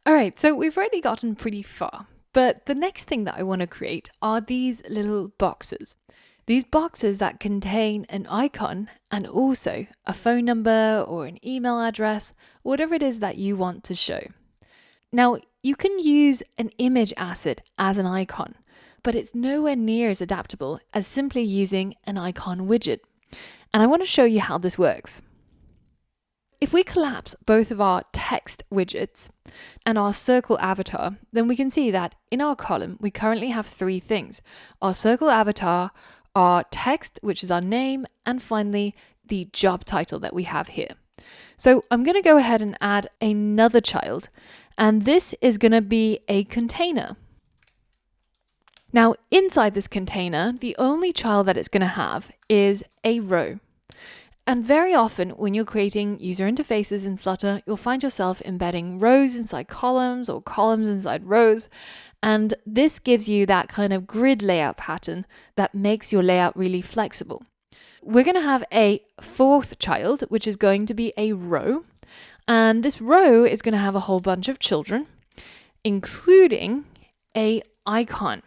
All right, so we've already gotten pretty far, but the next thing that I want to create are these little boxes. These boxes that contain an icon and also a phone number or an email address, whatever it is that you want to show. Now, you can use an image asset as an icon, but it's nowhere near as adaptable as simply using an icon widget. And I want to show you how this works. If we collapse both of our text widgets and our circle avatar, then we can see that in our column, we currently have three things: our circle avatar, our text, which is our name, and finally the job title that we have here. So I'm going to go ahead and add another child, and this is going to be a container. Now, inside this container, the only child that it's going to have is a row. And very often when you're creating user interfaces in Flutter, you'll find yourself embedding rows inside columns or columns inside rows. And this gives you that kind of grid layout pattern that makes your layout really flexible. We're going to have a fourth child, which is going to be a row. And this row is going to have a whole bunch of children, including an icon.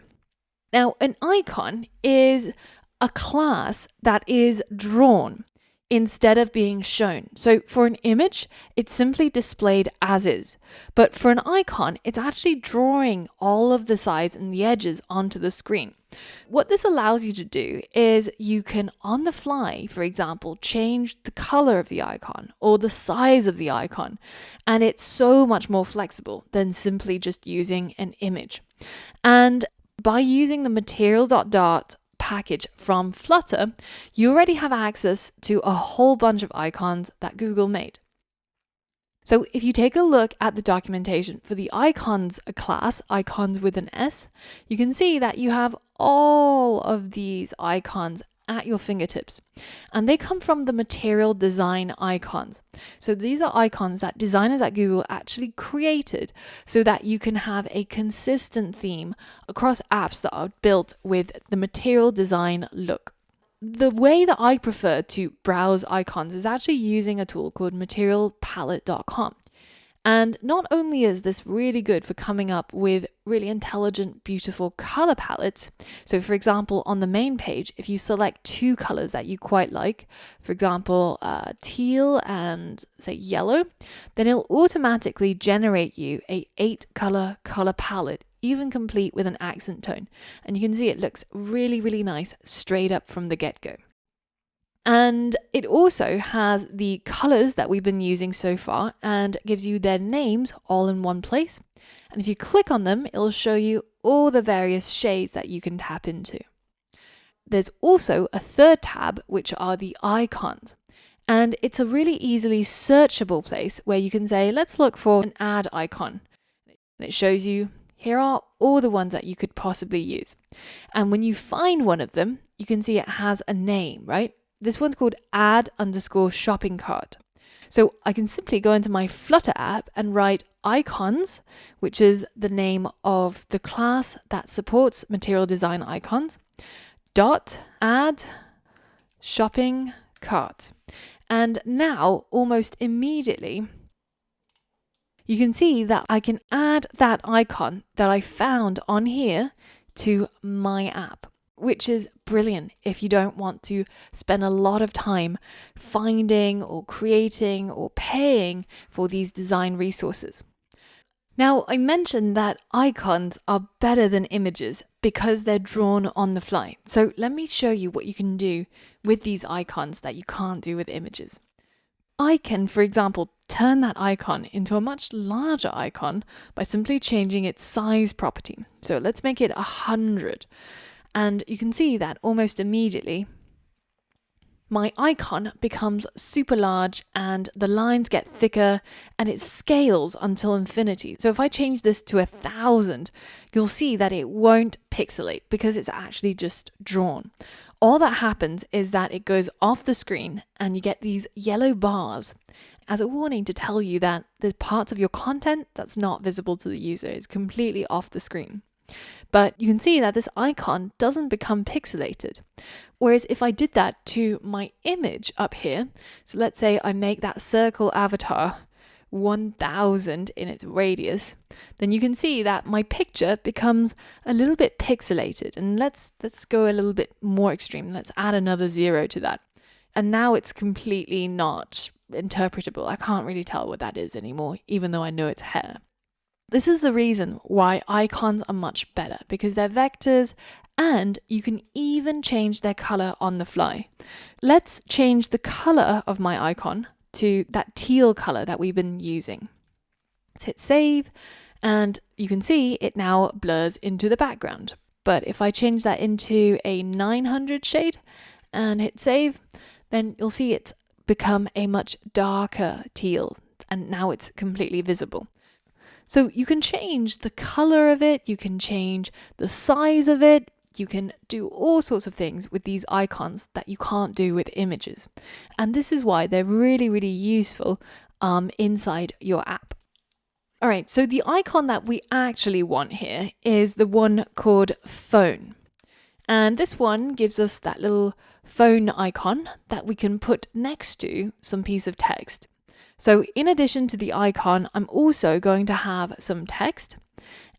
Now, an icon is a class that is drawn instead of being shown. So for an image, it's simply displayed as is. But for an icon, it's actually drawing all of the sides and the edges onto the screen. What this allows you to do is you can, on the fly, for example, change the color of the icon or the size of the icon. And it's so much more flexible than simply just using an image. And by using the material.dart package from Flutter, you already have access to a whole bunch of icons that Google made. So if you take a look at the documentation for the icons class, icons with an S, you can see that you have all of these icons at your fingertips, and they come from the material design icons. So these are icons that designers at Google actually created so that you can have a consistent theme across apps that are built with the material design look. The way that I prefer to browse icons is actually using a tool called materialpalette.com. And not only is this really good for coming up with really intelligent, beautiful color palettes. So for example, on the main page, if you select two colors that you quite like, for example, teal and say yellow, then it'll automatically generate you a 8-color color palette, even complete with an accent tone. And you can see it looks really, really nice straight up from the get-go. And it also has the colors that we've been using so far and gives you their names all in one place. And if you click on them, it'll show you all the various shades that you can tap into. There's also a third tab, which are the icons. And it's a really easily searchable place where you can say, let's look for an add icon. And it shows you, here are all the ones that you could possibly use. And when you find one of them, you can see it has a name, right? This one's called add_shopping cart. So I can simply go into my Flutter app and write icons, which is the name of the class that supports material design icons, dot add shopping cart. And now almost immediately, you can see that I can add that icon that I found on here to my app, which is brilliant if you don't want to spend a lot of time finding or creating or paying for these design resources. Now, I mentioned that icons are better than images because they're drawn on the fly. So let me show you what you can do with these icons that you can't do with images. I can, for example, turn that icon into a much larger icon by simply changing its size property. So let's make it 100. And you can see that almost immediately, my icon becomes super large and the lines get thicker and it scales until infinity. So if I change this to 1,000, you'll see that it won't pixelate because it's actually just drawn. All that happens is that it goes off the screen and you get these yellow bars as a warning to tell you that there's parts of your content that's not visible to the user. It's completely off the screen. But you can see that this icon doesn't become pixelated. Whereas if I did that to my image up here, so let's say I make that circle avatar 1000 in its radius, then you can see that my picture becomes a little bit pixelated. And let's go a little bit more extreme. Let's add another 0 to that. And now it's completely not interpretable. I can't really tell what that is anymore, even though I know it's hair. This is the reason why icons are much better, because they're vectors and you can even change their color on the fly. Let's change the color of my icon to that teal color that we've been using. Let's hit save, and you can see it now blurs into the background. But if I change that into a 900 shade and hit save, then you'll see it's become a much darker teal, and now it's completely visible. So you can change the color of it, you can change the size of it, you can do all sorts of things with these icons that you can't do with images. And this is why they're really, really useful inside your app. All right, so the icon that we actually want here is the one called phone. And this one gives us that little phone icon that we can put next to some piece of text. So in addition to the icon, I'm also going to have some text.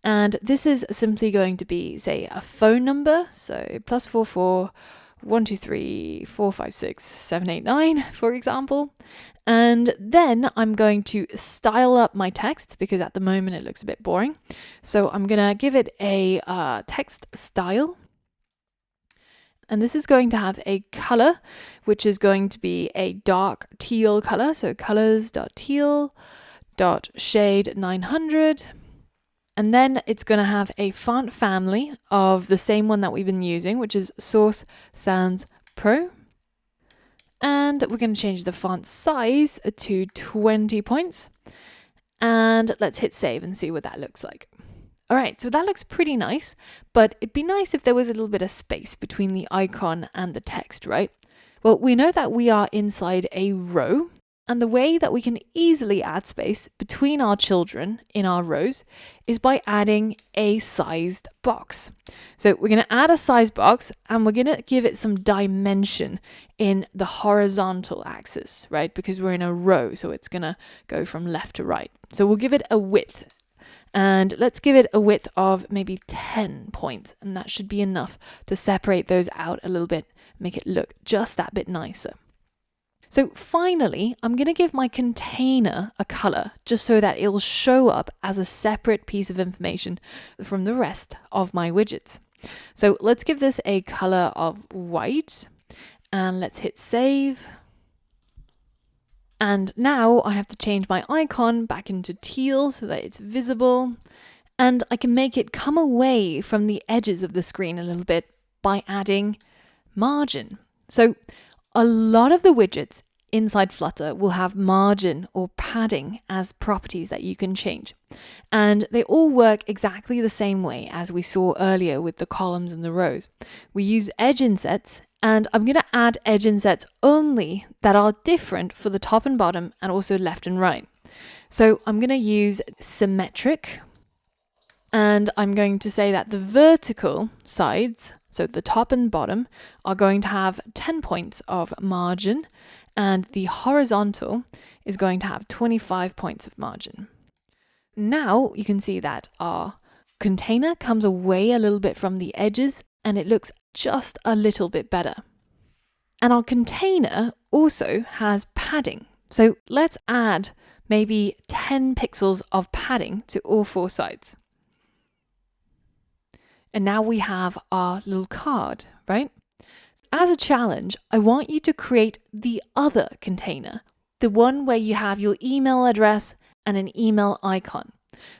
And this is simply going to be, say, a phone number. So +44 123 456 789, for example. And then I'm going to style up my text because at the moment it looks a bit boring. So I'm going to give it a text style. And this is going to have a color, which is going to be a dark teal color. So colors.teal.shade 900. And then it's going to have a font family of the same one that we've been using, which is Source Sans Pro. And we're going to change the font size to 20 points. And let's hit save and see what that looks like. All right, so that looks pretty nice, but it'd be nice if there was a little bit of space between the icon and the text, right? Well, we know that we are inside a row, and the way that we can easily add space between our children in our rows is by adding a sized box. So we're going to add a size box, and we're going to give it some dimension in the horizontal axis, right? Because we're in a row, so it's going to go from left to right. So we'll give it a width. And let's give it a width of maybe 10 points, and that should be enough to separate those out a little bit, make it look just that bit nicer. So finally, I'm going to give my container a color just so that it'll show up as a separate piece of information from the rest of my widgets. So let's give this a color of white, and let's hit save. And now I have to change my icon back into teal so that it's visible, and I can make it come away from the edges of the screen a little bit by adding margin. So a lot of the widgets inside Flutter will have margin or padding as properties that you can change. And they all work exactly the same way as we saw earlier with the columns and the rows. We use edge insets, and I'm going to add edge insets only that are different for the top and bottom and also left and right. So I'm going to use symmetric, and I'm going to say that the vertical sides, so the top and bottom, are going to have 10 points of margin, and the horizontal is going to have 25 points of margin. Now you can see that our container comes away a little bit from the edges, and it looks just a little bit better. And our container also has padding. So let's add maybe 10 pixels of padding to all four sides. And now we have our little card, right? As a challenge, I want you to create the other container, the one where you have your email address and an email icon.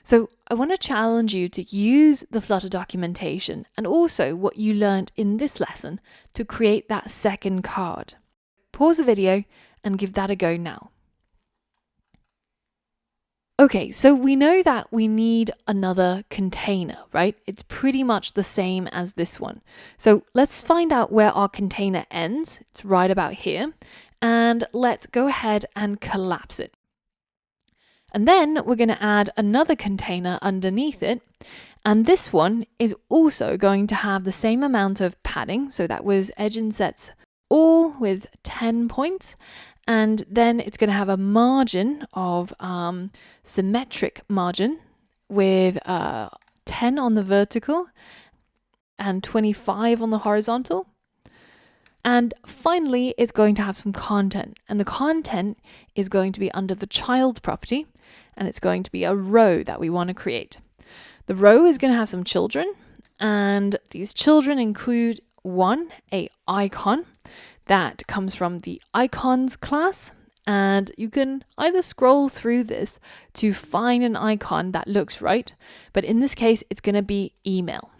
So I want to challenge you to use the Flutter documentation and also what you learned in this lesson to create that second card. Pause the video and give that a go now. Okay, so we know that we need another container, right? It's pretty much the same as this one. So let's find out where our container ends. It's right about here. And let's go ahead and collapse it. And then we're going to add another container underneath it. And this one is also going to have the same amount of padding. So that was edge insets all with 10 points. And then it's going to have a margin of symmetric margin with 10 on the vertical and 25 on the horizontal. And finally, it's going to have some content, and the content is going to be under the child property, and it's going to be a row that we want to create. The row is going to have some children, and these children include an icon that comes from the icons class, and you can either scroll through this to find an icon that looks right, but in this case, it's going to be email.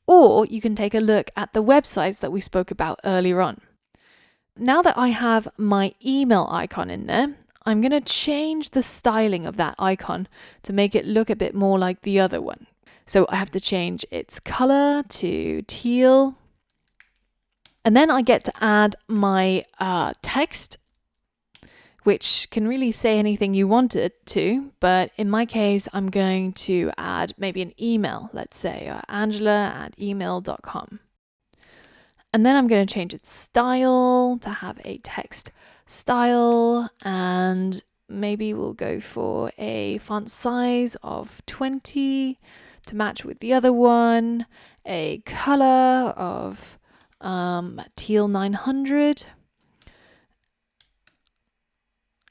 Or you can take a look at the websites that we spoke about earlier on. Now that I have my email icon in there, I'm going to change the styling of that icon to make it look a bit more like the other one. So I have to change its color to teal. And then I get to add my text, which can really say anything you want it to, but in my case, I'm going to add maybe an email, let's say angela@email.com. And then I'm going to change its style to have a text style, and maybe we'll go for a font size of 20 to match with the other one, a color of teal 900.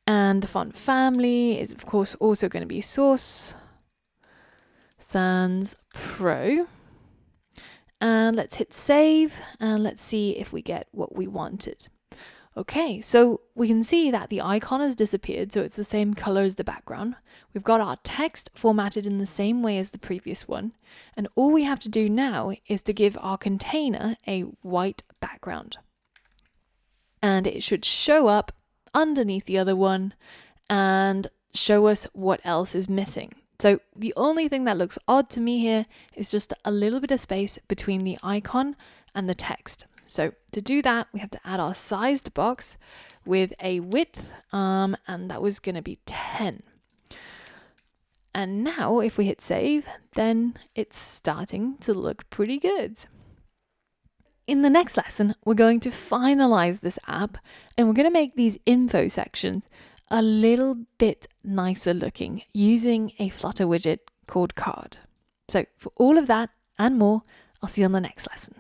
And the font family is, of course, also going to be Source Sans Pro. And let's hit save, and let's see if we get what we wanted. Okay, so we can see that the icon has disappeared, so it's the same color as the background. We've got our text formatted in the same way as the previous one. And all we have to do now is to give our container a white background. And it should show up underneath the other one and show us what else is missing. So the only thing that looks odd to me here is just a little bit of space between the icon and the text. So to do that, we have to add our sized box with a width, and that was going to be 10. And now if we hit save, then it's starting to look pretty good. In the next lesson, we're going to finalize this app, and we're going to make these info sections a little bit nicer looking using a Flutter widget called Card. So for all of that and more, I'll see you on the next lesson.